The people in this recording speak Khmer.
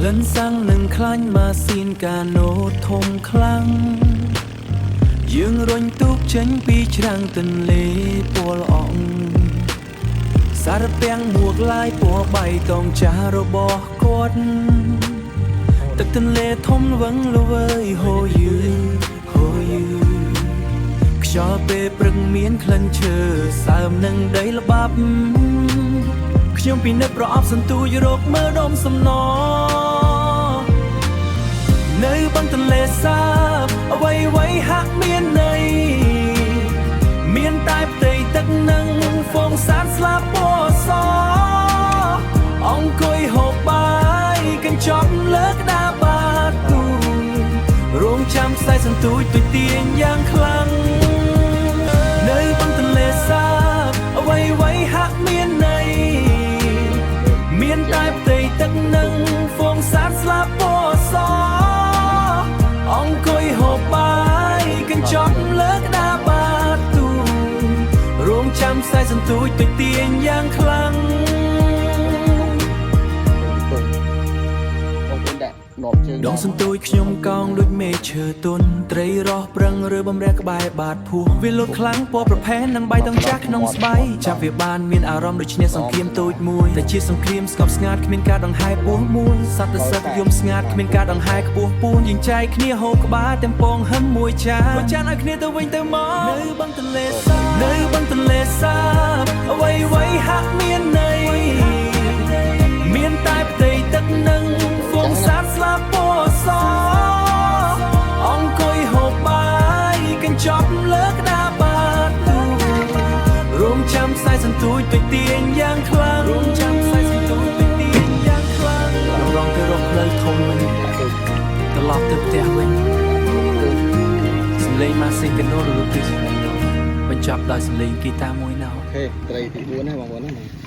លិនសាំងនឹងខ្លាញ់ម៉ាស៊ីនកាណូធំខ្លាំងយើងរុញទូកចេញពីច្រាំងទន្លេពណ៌អងសារពាំងមួកឡាយពណ៌បៃតងចាស់របស់គាត់ទឹកទន្លេធំវឹងល្វើយហូរយឺហូរយឺខ្យល់ពេលព្រឹកមានក្លិនឈើសើមនឹងដីល្បាប់ខ្ញុំពិនិត្យប្រអប់សន្ទូចរកមើលដុំសំណនៅបឹងទន្លេសាបអ្វីៗហាក់មានន័យមានតែផ្ទៃទឹកនិងហ្វូងសានស្លាបពណ៌សអង្គុយហូបបាយកញ្ចប់លើក្តារបាទូរងចាំខ្សែសន្ទូចទុយទាញយ៉ាងខ្លាំងនៅបឹងទន្លេសាបអ្វីៗហាក់មានន័យមានតែផ្ទៃទឹកនិងហ្វូងសានស្លាបពណ៌សអង្គុយហូបបាយកញ្ចប់លើក្តារបាទូរងចាំខ្សែសន្ទូចទុយទាញយ៉ាងខ្លាំងដងសន្ទូចខ្ញុំកោងដូចមេឈើទុនត្រីរស់ប្រឹងឬបំរះក្បែរបាតភួរវាលូតខ្លាំងពណ៌ប្រផេះនិងបៃតងចាស់ក្នុងស្បៃចាប់វាបានមានអារម្មណ៍ដូចឈ្នះសង្គ្រាមតូចមួយតែជាសង្គ្រាមស្កប់ស្ងាត់គ្មានការដង្ហែពោះមួយសត្វទៅសឹកយំស្ងាត់គ្មានការដង្ហែខ្ពស់ពួនយើងចែកគ្នាហូបក្បាលទាំងពងហឹមមួយចានឲ្យគ្នាទៅវិញទៅមកនៅបឹងទន្លេសាបនៅបឹងទន្លេសាបអ្វីៗហាក់មានន័យមានតែផ្ទៃទឹកនិងហ្វូងសានស្លាបពណ៌សអង្គុយហូបបាយកញ្ចប់លើក្តារបាទូរងចាំខ្សែសន្ទូចទុយទាញយ៉ាងខ្លាំងរងចាំខ្សែសន្ទូចទុយទាញយ៉ាងខ្លាំងរងទៅរកផ្លូវធំវិញត្រឡប់ទៅផ្ទះវិញសំឡេងម៉ាស៊ីនកាណូរលឺពីបញ្ចប់ដោយសំឡេងហ្គីតាមួយណោ អូខេត្រីទី4ណាបងប្អូនណា